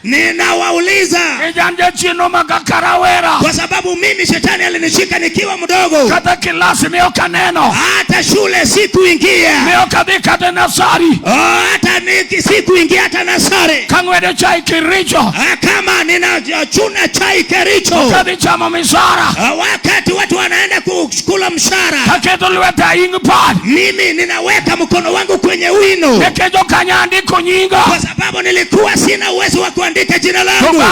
Ninawauliza. Kwa sababu mimi shetani alinishika nikiwa mdogo. Kata kilasi ni okaneno. Hata shule sikuingia. Ni okadhika nasari. Hata sikuingia hata nasari. Kangwede chai Kericho. Kama ninachuna chai Kericho. Okadhichama misara. Wakati watu wanaenda kukula mshara. Kaketo liweta ingpad. Mimi ninaweka mkono wangu kwenye wino. Nekejo kanyandi kunyinga. Kwa sababu nilikuwa sina uwezo wa kuandika jina langu.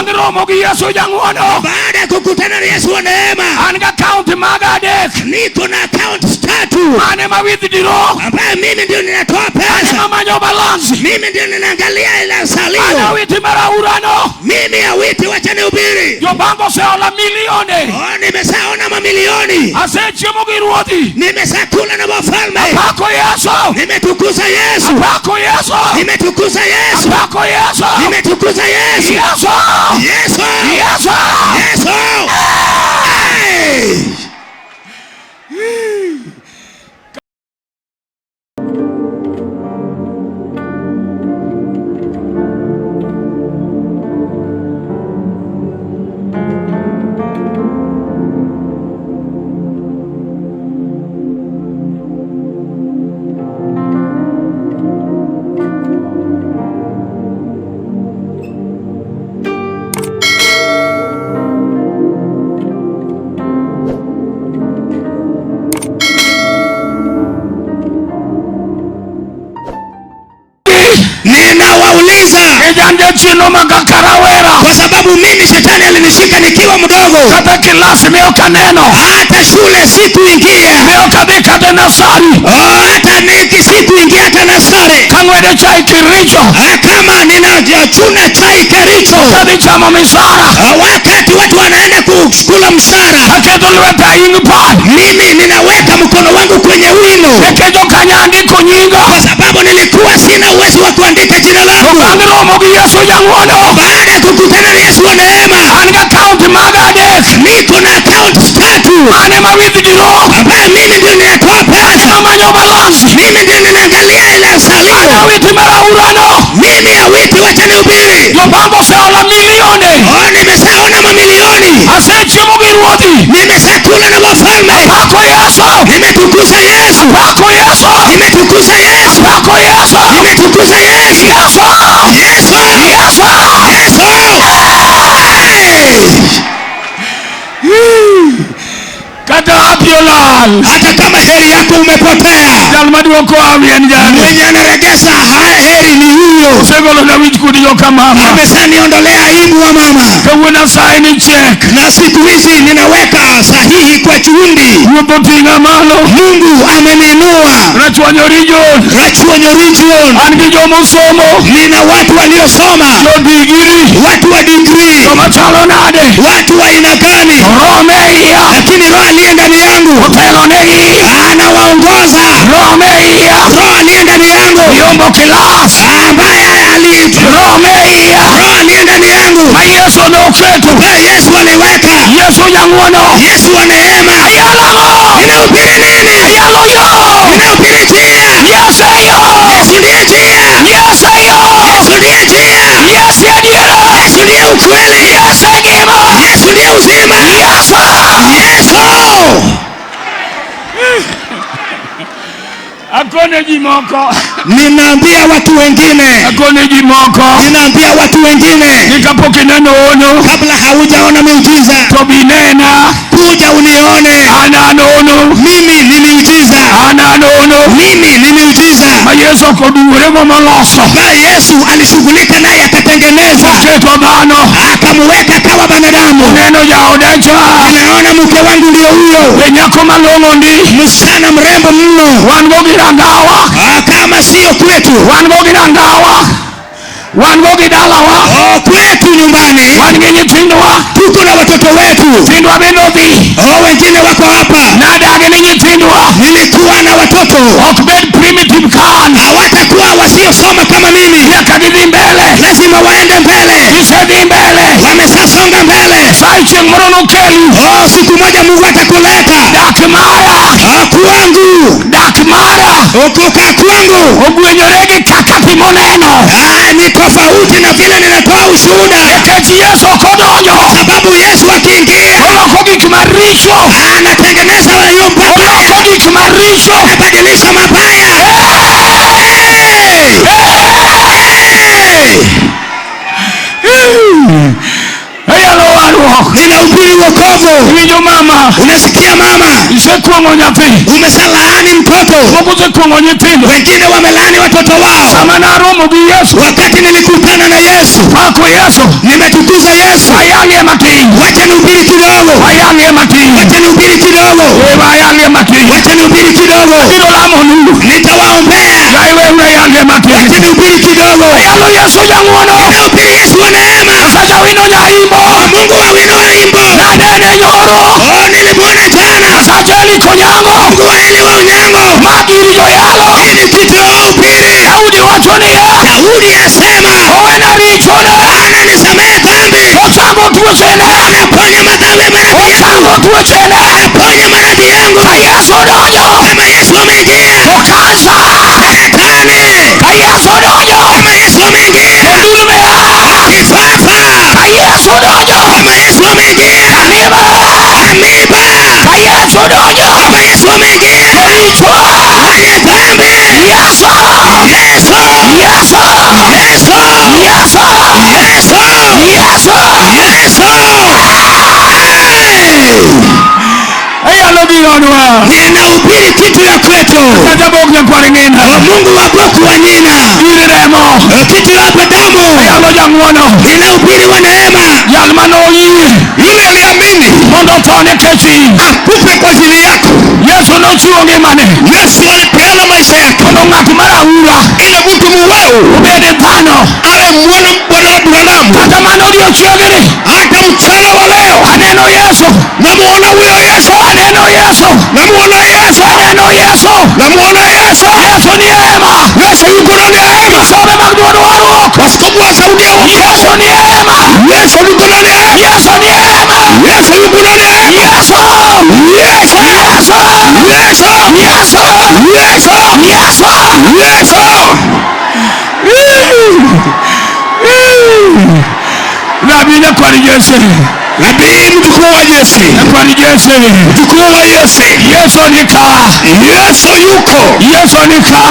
Yesu janguano. Baada ya kukutana na Yesu wa neema. Anga count magadek. Niko na account 3. Ane mawithidiro. Ambaye mimi ndio ninatoa pesa. Ane mamanyo balance. Mimi ndio ninaangalia ile salio. Ane witi mara urano. Mimi ya witi wacha nihubiri. Yobango seola milioni. Nimesaona mamilioni. Asechi mugiruodi. Nimesakula na wafalme. Apako Yesu. Nimetukuza Yesu. Apako Yesu. Nimetukuza Yesu. Apako Yesu. Nimetukuza Yesu. Yesu. Yesu. Yesu. Yesu. Hey. Ninawauliza. Kwa sababu mimi shetani alinishika nikiwa mdogo. Kata kilasi ni okaneno. Hata shule sikuingia. Ni okadhika nasari. Hata sikuingia hata nasari. Kangwede chai Kericho. Kama ninachuna chai Kericho. Okadhichama misara. Wakati watu wanaenda kukula mshara. Kaketo liweta ingpad. Mimi ninaweka mkono wangu kwenye wino. Nekejo kanyandi kunyinga. Kwa sababu nilikuwa sina uwezo wa kuandika jina langu. Yesu janguano. Baada ya kukutana na Yesu wa neema. Anga count magadek. Niko na account 3. Ane mawithidiro. Ambaye mimi ndio ninatoa pesa. Mamanyo balance. Mimi ndio ninaangalia ile salio. Ane witi mara urano. Mimi ya witi wacha nihubiri. Yobango seola milioni. Nimesaona mamilioni. Asechi mugiruodi. Nimesakula na wafalme. Apako Yesu. Nimetukuza Yesu. Apako Yesu. Nimetukuza Yesu. Apako Yesu. Nimetukuza Yesu. Yesu. Yesu. Yesu. Yesu. Kata apyolal. Hata kama heri yako umepotea. Jalmadi wako amen jani. Mwenye anaregesa heri ni huyo. Segolo na wichkudi yoka mama. Ameshaniondolea aibu wa mama. Kawena sign check. Na siku hizi ninaweka sahihi kwa chuundi. Yupotinga malo. Mungu ameninua. Rachwanyo region. Rachwanyo region. Angijo musomo. Nina watu waliosoma. Yo degree. Watu wa degree. Kama chalo nade. Watu wa aina gani? Romeia. Lakini roho aliye ndani yangu. Otelo nei. Anawaongoza. Romeia. Roho aliye ndani yangu. Yombo kilas. Ambaye aliitwa. Romeia. Roho aliye ndani yangu. Yesu no kwetu. Yesu aliweka. Yesu janguano. Yesu wa neema. Ayalo. Ninahubiri nini? Ayalo yo. Ninahubiri njia. Yesu yo. Yesu ndiye njia. Yesu yo. Yesu ndiye njia. Yesu adiera. Yesu ndiye ukweli. Yesu ngima. Yesu ndiye uzima. Yesu. Yesu. Akone jimoko. Ninaambia watu wengine. Akone jimoko. Ninaambia watu wengine. Nikapoke neno ono. Kabla haujaona miujiza. Tobinena. Kuja unione. Ana ono. Mimi ni miujiza. Ana ono. Mimi ni miujiza. Yesu akodure mama loso. Yesu alishughulika naye akatengeneza. Keto bano. Akamweka kama binadamu. Neno ya odecha. Ninaona mke wangu ndio huyo. Wenyako malongo ndi. Msichana mrembo mno. Wangogi rangawa. Kama sio kwetu. Wangogi rangawa. Wangogi dalawa. Kwetu nyumbani. Wangenye tindwa. Tuko na watoto wetu. Tindwa benovi. Wengine wako hapa. Nada agenye tindwa. Nilikuwa na watoto. Okbed primitive kan. Hawatakuwa wasiosoma kama mimi. Yakadidi mbele. Lazima waende mbele. Isedi mbele. Wamesasonga mbele. Saiche mrono keli. Siku moja Mungu atakuleta. Dakmara. Kwangu. Dakmara. Kuka kwangu. Ogwenyorege kakati moneno. Ni tofauti na vile ninatoa ushuhuda. Yesu kodonjo, sababu Yesu akiingia oloko gik maricho, anatengeneza hiyo mbaya, oloko gik maricho, anabadilisha mabaya. Ninahubiri wokovu. Winjo mama, Unasikia mama? isekuongo nyathi, Umesalaani mtoto. moko sekuongo nyithindo. Wengine wamelaani watoto wao. Sama naromo gi Yesu, Wakati nilikutana na Yesu, pako Yesu, nimetukuza Yesu. ayange matin, Wacha nihubiri kidogo. ayange matin, Wacha nihubiri kidogo. ayange matin. Wacha nihubiri kidogo. Biro lamo nungu, Nitawaombea. yaiwe ayange matin. Wacha nihubiri kidogo. Ayalo Yesu jang'wono, Nahubiri Yesu wa neema. saja wino nyaimbo, Mungu wa wino imbo. nadene nyoro, Nilimwona jana. saja liko nyango, Mungu wa elewa unyango. magiri joyalo, Hii ni kitu ya ubiri. Daudi wachoni ya, Daudi asema, owena richona, ananisamehe dhambi. ochango tuochene, Anaponya madhambi maradhi yangu. ochango tuochene, Anaponya maradhi yangu. Yesu donjo, Kama Yesu ameingia. okansa, Saratani. Yesu donjo, Kama Yesu ameingia. odulmea, Kifafa. Yesu donjo, Kama Yesu ameingia. amiba, Amiba. Yesu donjo, Kama Yesu ameingia. richo, Mwenye dhambi. Yesu, Yesu. Yesu, Yesu. Yesu, Yesu. Yesu. Ayalo bironwa, Ninahubiri kitu ya kwetu. katabok ya kwaringina, Mungu wa boku wa nina. iriremo, Kitu hapa damu. ayalo jang'wono, Ninahubiri wa neema. jal manoyie, Yule aliamini mondo tone kechi, akufe kwa ajili yako. Yesu nochiwo ngimane, Yesu alipeana maisha yake. mondo ng'at marahuma, Ile mtu muweu obed dhano, awe mwana binadamu. kata mano odiochiegni, Hata mchana wa leo aneno Yesu, namuona huyo Yesu. aneno Yesu, Namuona Yesu. aneno Yesu, Namuona Yesu. Yesu ni hema, Yesu yuko ndani ya hema. sobe mag duond warruok, Askofu wa Saudi ya Yesu ni hema, Yesu yuko ndani ya hema. Yesu ni hema, Yesu yuko ndani ya hema. Yesu, Yesu. Yesu, Yesu. Yesu, Yesu. Yesu. Nabii nakwani Jesse, Nabii mjukuu wa Yese. nakwani Jesse, Mjukuu wa Yese. Yesu nika, Yesu yuko. Yesu nika,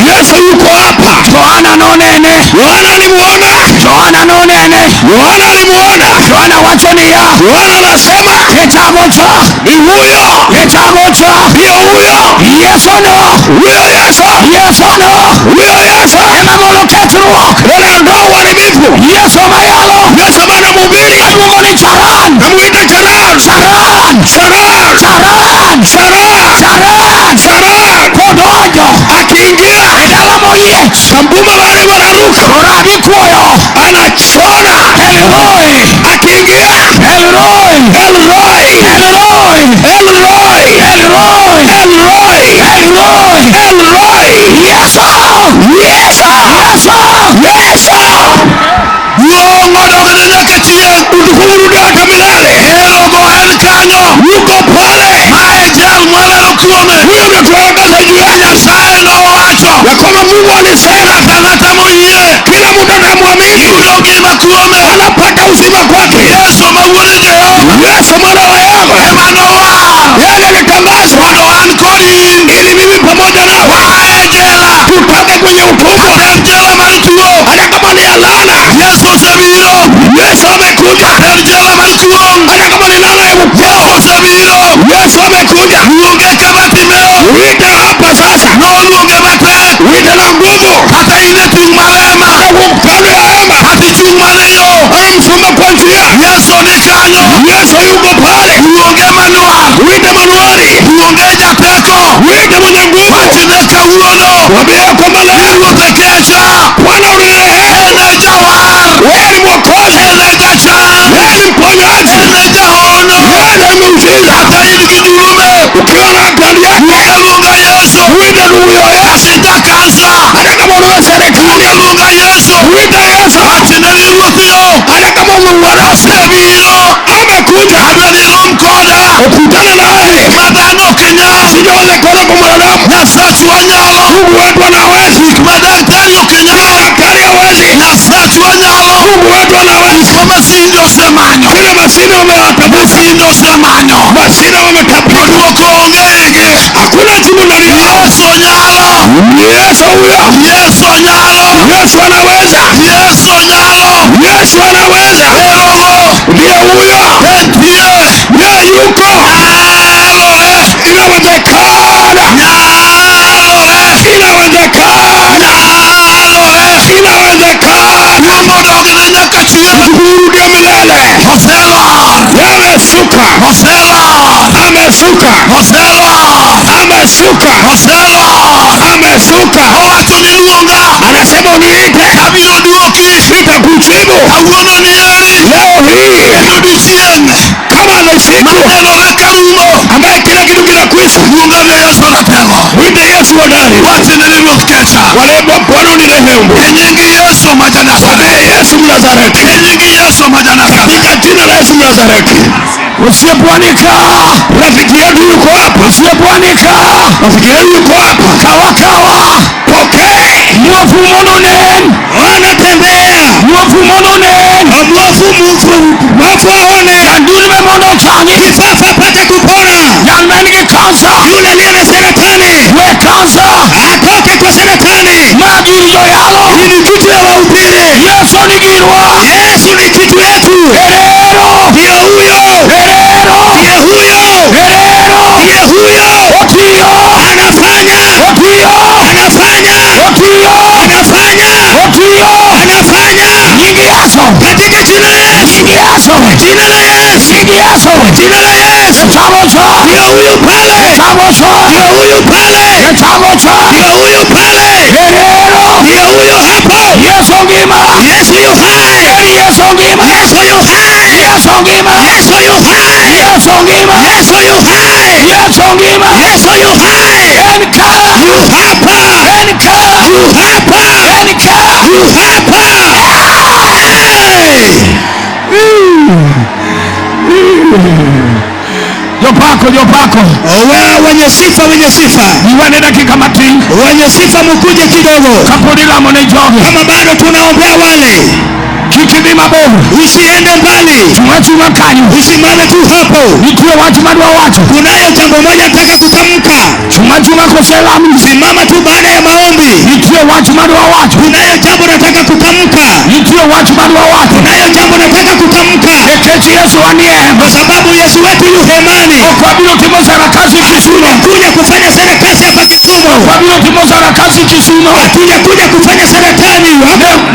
Yesu yuko hapa. Yohana nonene, Yohana alimuona. Yohana nonene, Yohana alimuona. Yohana wachoni ya, Yohana anasema kitagocha, ni huyo. kitagocha, Ndio huyo. Yesu no, Huyo Yesu. Yesu no, Huyo Yesu. emagolo ketruok, Wanaondoa uharibifu. Yesu mayalo, Yesu maana mhubiri. aluongo ni charan, Namuita Charan. charan, Charan. charan, Charan. charan, Charan. kodonjo, Akiingia edala moyiech, Sambuma bari wanaruka. oragi kuoyo, Anachora. Elroy, Akiingia Elroy, Elroy. Elroy, Elroy. Elroy, Elroy. Elroy, Elroy. Yesu, Yesu. Yesu, Yesu. Uongo dogene nyaka chieng' utukuru daka milele. Elogo en kanyo. Yuko pale. Mae jal mwalero kuome. Huyo ametuelekeza juu ya Nyasaye nowacho ya kwamba Mungu alisema ng'ata moyie, kila mtu atamwamini yudo ugima kuome anapata uzima kwake. Yesu mawuone Jehova. Yesu mwana wa Yehova ema nowal. Yeye alitangaza mondo an kodi ili mimi pamoja nawe waaye jela tutoke kwenye utumwa. Hata jela mar tuo, hata kama ni ya laana, Yesu osebiro. Yesu amekuja. Hata jela mar kuong, hata kama ni laana ya Yesu osebiro. Yesu amekuja. Luonge kama Timeo. Wite hapa sasa. Noluonge matek. Wite na nguvu. Hata ine chung' malema. Kawuok kando ya hema. Hati chung' maliyo. Kama mfumba kwa njia. Yesu ni kanyo. Yesu yuko pale. Luonge Manuar. Wite Manuari. Luonge Jateko. Wite mwenye nguvu. Wachne kawuono. Wambie kwamba leo utekecha. Bwana unirehemu. Ene jawar. Wewe ni mwokozi. Ene jachan. Wewe ni mponyaji. Ene jahono. Wewe ni muujiza. Hata ili kidume. Masindo samanyo. Masira wametapika. Duoko ongege. Hakuna jibu ndani yao. Yesu nyalo. Yesu huyo. Yesu nyalo. Yesu anaweza. Yesu nyalo. Yesu anaweza. Ndiye huyo. Ndiye. Ndiye yuko. Inawezekana. Inawezekana. Inawezekana. Kurudi milele. Yamesuka. Amesuka. Amesuka. Amesuka. Anasema uniite. Nitakujibu. Leo hii. Kama amesiku. Ambaye kila kitu kinakwisha. Mwite Yesu hodari. Walebo Bwana unirehemu. Samehe Yesu Mnazareti. Katika jina la Yesu Mnazareti. Usiyepwanika. Rafiki yetu yuko hapa. Usiyepwanika. Rafiki yetu yuko hapa. Kawa. Pokee. Mwofu mononen. Wanatembea. Mwofu mononen. Mwofu aone. Yanduni memono chani. Kifafa pate kupona. Yalmengi kansa. Yule aliye na saratani. We kansa. Atoke kwa saratani. Magiri yoyalo. Hili kitu ya wahubiri. Yesu ni girwa. Yesu ni kitu yetu. Herero. Ndiye huyo. Herero. Ndiye huyo. Herero. Ndiye huyo. Otio. Anafanya. Otio. Anafanya. Otio. Anafanya. Otio. Anafanya. Nyingi yaso. Katika jina la Yesu. Nyingi yaso. Jina la Yesu. Nyingi yaso. Jina la Yesu. Chamocha. Ndiye huyo pale. Chamocha. Ndiye huyo pale. Chamocha. Ndiye huyo pale. Herero. Ndiye huyo hapo. Yesu ngima. Yesu yu hai. Yesu ngima. Yesu yu hai. Yesu ngima. Yesu yu hai. Yesu ngima. Yesu yu hai. Yesu ngima. Yesu yu hai. Enka. Yu hapa. Enka. Yu hapa. Enka. Yu hapa. Jopako. Wenye sifa. Niwane dakika mati. Wenye sifa mkuje kidogo. Kapodila mone jogi. Kama bado tunaombea wale. Kikimi mabovu. Usiende mbali. Chuma kanyu. Usimame tu hapo. Nitiwe watu madwa watu. Kunayo jambo moja nataka kutamka. Chuma koselamu. Simama tu baada ya maombi. Nitiwe watu madwa watu. Kunayo jambo nataka kutamka. Nitiwe watu madwa watu. Kunayo jambo nataka kutamka. Ekechi Yesu wanie. Kwa sababu Yesu wetu yu hemani. Kwa bilo timo sarakasi Kisumo. Kuja kufanya sarakasi hapa Kisumo. Kwa bilo timo sarakasi Kisumo. Kuja kufanya saratani.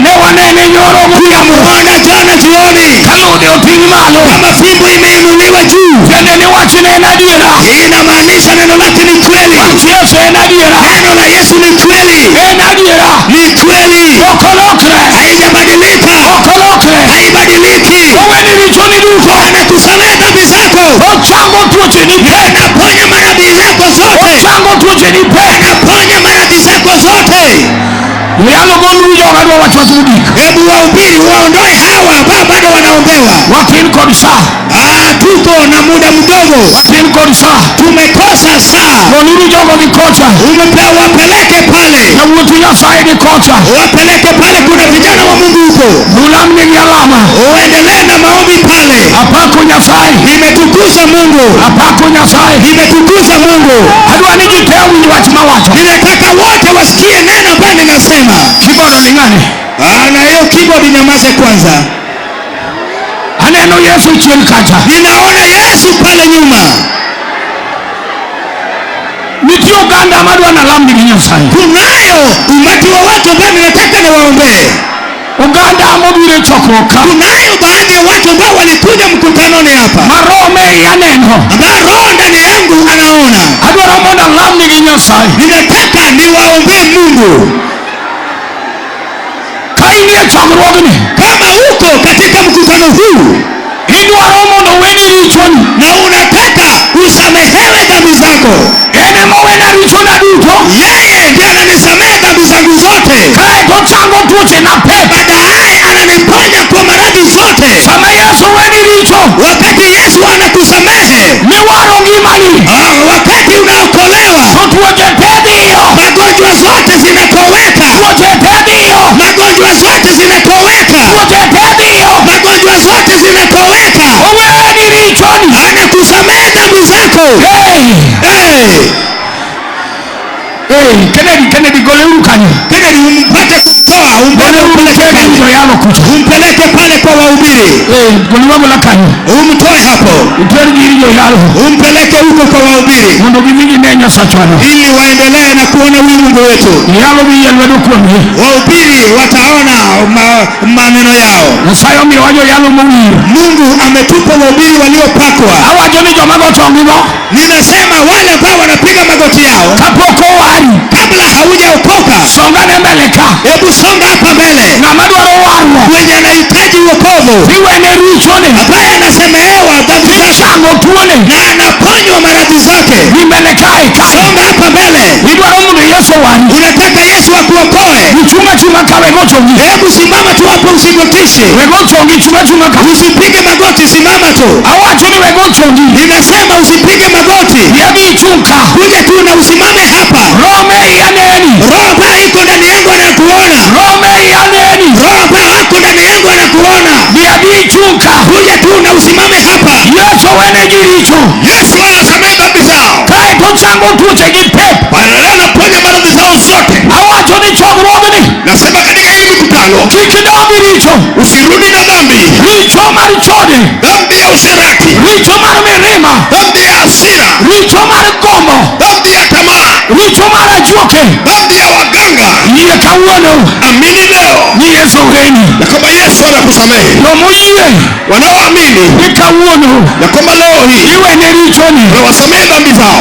Ne wanene nyoro kuya muona jana jioni. Kalode opini malo. Kama fimbo imeinuliwa juu. Nene watu nena dira. Inamaanisha neno lake ni kweli. Yesu ena dira. Neno la Yesu ni kweli. Ena dira. Ni kweli. Okolokre. Haijabadilika. Okolokre. Haibadiliki. Wewe ni lichoni duko. Anakusamehe dhambi zako. Ochango tuoche nipe. Anaponya maradhi zako zote. Ochango tuoche nipe. Anaponya maradhi zako zote. Yalo gonu yoga ndo watu wazudi. Hebu wahubiri waondoe hawa ambao bado wanaombewa. Wakin kodisa. Tuko na muda mdogo. Wakin kodisa. Tumekosa saa. Gonu yoga ni kocha. Umepewa wapeleke pale. Na mtu ya saidi kocha. Wapeleke pale kuna vijana wa Mungu huko. Mulamni alama. Uendelee na maombi pale. Hapako nyasai. Imetukuza Mungu. Hapako nyasai. Imetukuza Mungu. Hadu anijiteu ni watu mawatu. Ninataka wote wasikie neno ambalo ninasema. Kibodi ni ngani? Na hiyo kibodi nyamaze kwanza. Aneno Yesu chini kacha. Ninaona Yesu pale nyuma. Nitio ganda madwa na lambi ni nyasai. Kunayo umati wa watu ambao ninataka niwaombee. Uganda amobire chokoka. Kunayo baadhi ya watu ambao walikuja mkutanoni hapa. Marome ya neno. Ambao roho ndani yangu anaona. Adwara mona lambi ni nyasai. Ninataka niwaombee Mungu. Kaini chakrogne. Kama uko katika mkutano huu. Idwara mona weni lichoni. Na unataka usamehewe dhambi zako. Ene mawena lichona duto. Yeye ndiye ananisamehe dhambi zangu zote. Kae kochango tuche na pepe. Baadaye ananiponya kwa maradhi zote. Sama Yesu weni licho. Wakati Yesu anakusamehe. Ni waro ngimani. Wakati unaokolewa. Tutuwetetedio. Magonjwa zote zinatoweka. Tuwetetedio. Magonjwa zote zinatoweka. Tuwetetedio. Magonjwa zote zinatoweka. Uweni Kennedy gole urukani. Kennedy umpate kutoa, umpeleke pale kwa wahubiri. Gole wangu la kani. Umtoe hapo. Umpeleke huko kwa wahubiri. Mundu mingi nenya sachwana. Ili waendelee na kuona huyu Mungu wetu. Wahubiri wataona maneno yao. Mungu ametupa wahubiri waliopakwa. Ninasema wale ambao wanapiga magoti yao kabla haujaokoka, hebu songa hapa mbele. Mwenye anahitaji wokovu, ambaye anasemehewa dhambi zake na anaponywa maradhi zake, songa hapa mbele. Unataka Yesu akuokoe, hebu simama tu hapo, usigotishe. Usipige magoti, simama tu. Ninasema usipige magoti, kuja tu na usimame hapa. Roho ambayo iko ndani yangu anakuona. Roho ambayo iko ndani yangu anakuona. Kuja tu na usimame hapa. Yesu anasamehe dhambi zao. Anaponya maradhi zao zote. Nasema katika hii mikutano, usirudi na dhambi. Dhambi ya usherati, dhambi ya hasira, dhambi ya tamaa, dhambi ya waganga. Amini leo ya kwamba Yesu anakusamehe. Wanaoamini ya kwamba leo hii anawasamehe dhambi zao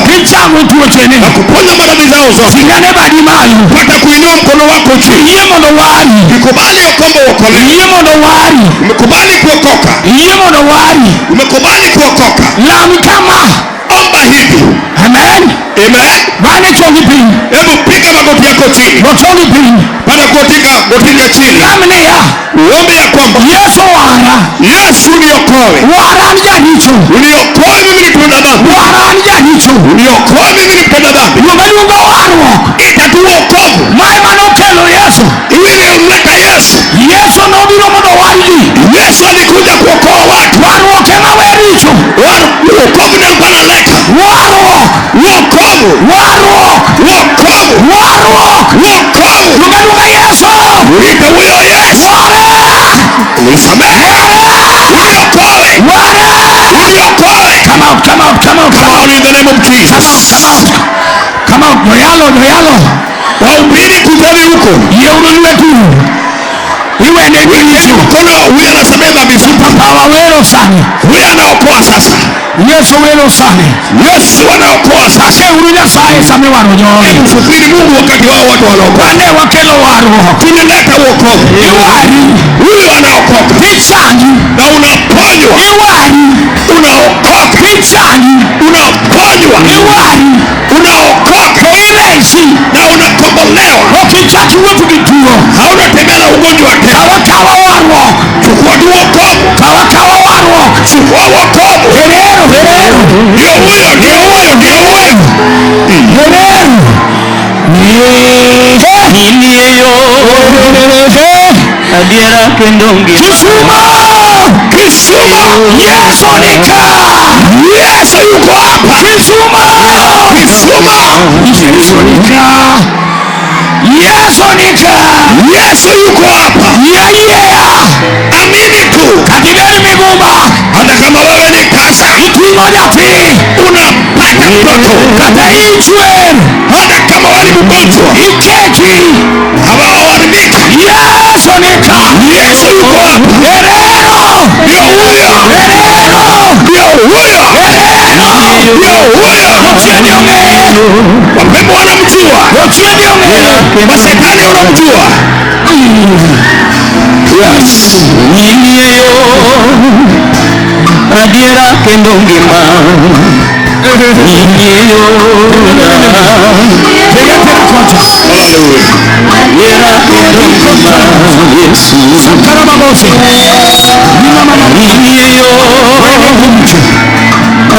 na kuponya maradhi zao zote. Pata kuinua mkono wako juu. Ukikubali ya kwamba uokolewe, umekubali kuokoka, umekubali kuokoka, omba hivi. Amen. Hebu piga magoti yako chini. Baada kuotika gotika chini, uombe ya kwamba Yesu niokoe. Uniokoe mimi nipenda dhambi. Uniokoe mimi nipenda dhambi. Ita tu wokovu. Ili umleta Yesu. Yesu alikuja kuokoa watu. Wokovu ndio analeta. Wokovu. Ita huyo Yesu. Unisamehe. Uniokoe. Come on in the name of Jesus. Come on. Yoyalo. Wahubiri kuzeni huko. Mkono huyu anasamehe dhambi zote. Huyu anaokoa sasa. Yesu anaokoa sasa. Subiri Mungu wakati wao watu wanaokoa. Kunaleta wokovu. Huyu anaokoka. Na unaponywa. Unaokoka. Unaponywa. Unaokoka. Na unakombolewa. Hautatembea na ugonjwa tena. Chukua tu wokovu. Chukua wokovu. Ndio huyo. Adiera kendongi Kisumu. Yesu yuko hapa. Kisumu. Yesu yuko hapa. Amini tu. Hata kama wewe ni tasa, unapata mtoto. Hata kama wewe ni mgonjwa, hawaharibika. Yesu yuko hapa. Ndio huyo. Wapepo wanamjua. Mashetani wanamjua. Adiera kendongima.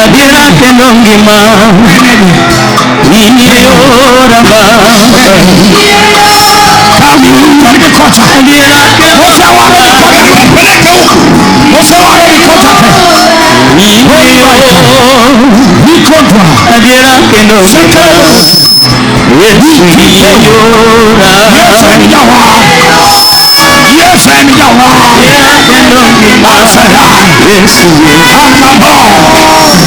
Adiera kendongima. Nikodwa adiera kendo ngima Yesu iyora Yesu ni Yahwa Yesu ni Yahwa adiera kendo ngima Yesu Akabo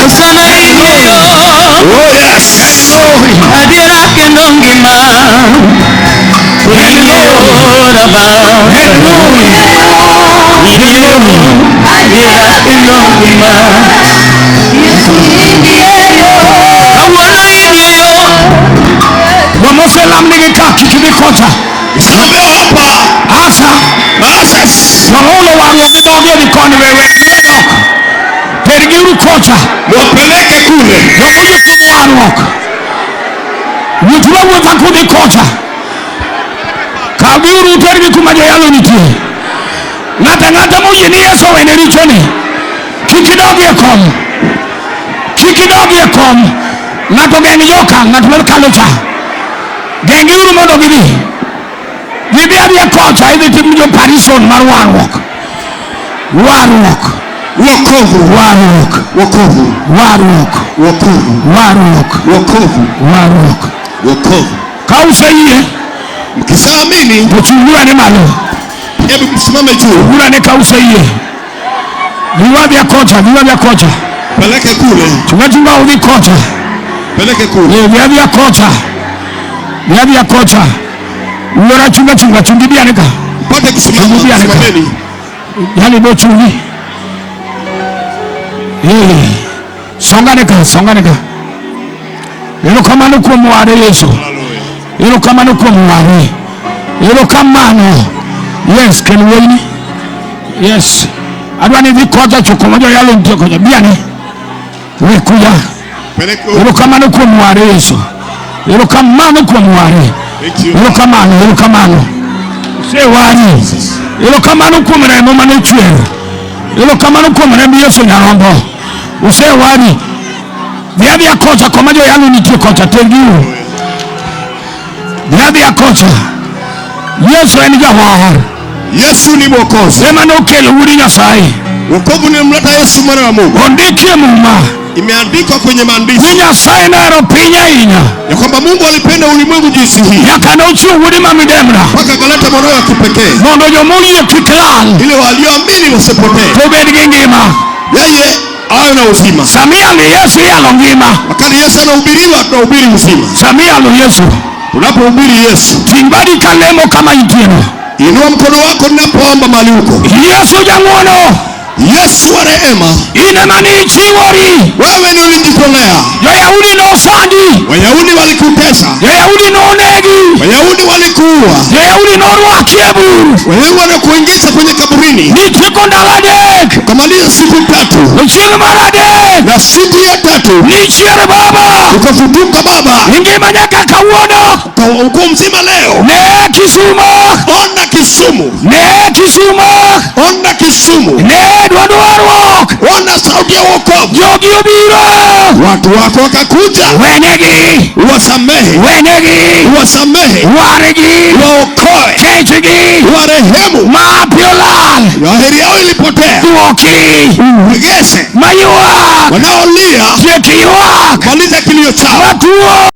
Osana iyeyo Oh yes adiera kendo ngima iyora ba adiera kendo ngima Awara iyeyo Wamoselam nige kaki kibikocha Sabe hapa. Asa Asas. Waholo wangu kidogo nikoni wewe Edok Perigiru kocha Wapeleke kule. Wakuje kumwanwok Wutula wata kudi kocha Kagiru tergi kumajo yalo nitie Ngata moji ni Yesu wene richoni Kikidogi ya kom Ngato gengi joka Ngato melkalo cha Gengi uru modo gibi Gibi abia kocha Hizi timu jo parison mar warwok Wokovu. Kausa iye Mkisaamini Mchungua ni malo hebu msimame juu. Ura ni kausa iye Viwa vya kocha Peleke kule. Chunga uli kocha Peleke kule. Vya kocha Ura chungi bianika Mpate kusimama. Simameni. Yani do chungi Songanika Ilo kamano kwa mware Yesu Ilo kamano kwa mware Ilo kamano Yes, can we? Yes Adwani vikoja chukumojo yalo mtio koja Biani Wekuya Ilo kamano kwa mware Yesu Ilo kamano kwa mware Ilo kamano Sewani Ilo kamano kwa mremo manu chuero Ilo kamano kwa mremo Yesu nyarombo Usewani Viabi ya kocha komajo yalo nitio kocha Tengiu Viabi ya kocha Yesu eni Yahwa Yesu ni mwokozi. Sema no kele uri Nyasaye. Wokovu ni mleta Yesu mwana wa Mungu. Ondike muma. Imeandikwa kwenye maandishi. Ni Nyasaye na ropinya inya. Ya kwamba Mungu alipenda ulimwengu jinsi hii. Yakanochu uri mamidemra. Mpaka akaleta mwana wa kipekee. Mondo yomuli ya kiklal. Ile walioamini wasipotee. Tobedi ngima. Yeye awe na uzima. Samia ni Yesu yalo ngima. Wakati Yesu anahubiriwa tunahubiri uzima. Samia lo Yesu. Tunapohubiri Yesu. Timbadi kalemo kama itieno. Inua mkono wako ninapoomba mahali huko. Yesu jangwono. Yesu wa rehema. Inemani chiwori. Wewe ni ulijitolea. Wayahudi no sandi. Wayahudi walikutesa. Wayahudi no negi. Wayahudi walikuua. Wayahudi no rwakebu. Wayahudi wanakuingiza kwenye kaburini. Nitiko ndaladek. Ukamaliza siku 3. Uchiru maladek. Na siku ya 3 Nichiru baba. Ukafufuka baba. Ingema nyaka kawuono. Uko mzima leo. Ne Kisumo. Ona Kisumu. Ona Kisumu. Ne dwadwarwok. Ona sauti ya wokovu. Jogi obiro. Watu wako wakakuja. Wenegi. Wasamehe. Waregi. Waokoe. Kechigi. Warehemu. Mapiolal. Heri yao ilipotea. Duoki. Regese. Mayuak. Wanaolia. Tieki yuak. Maliza kilio chao. Watuo.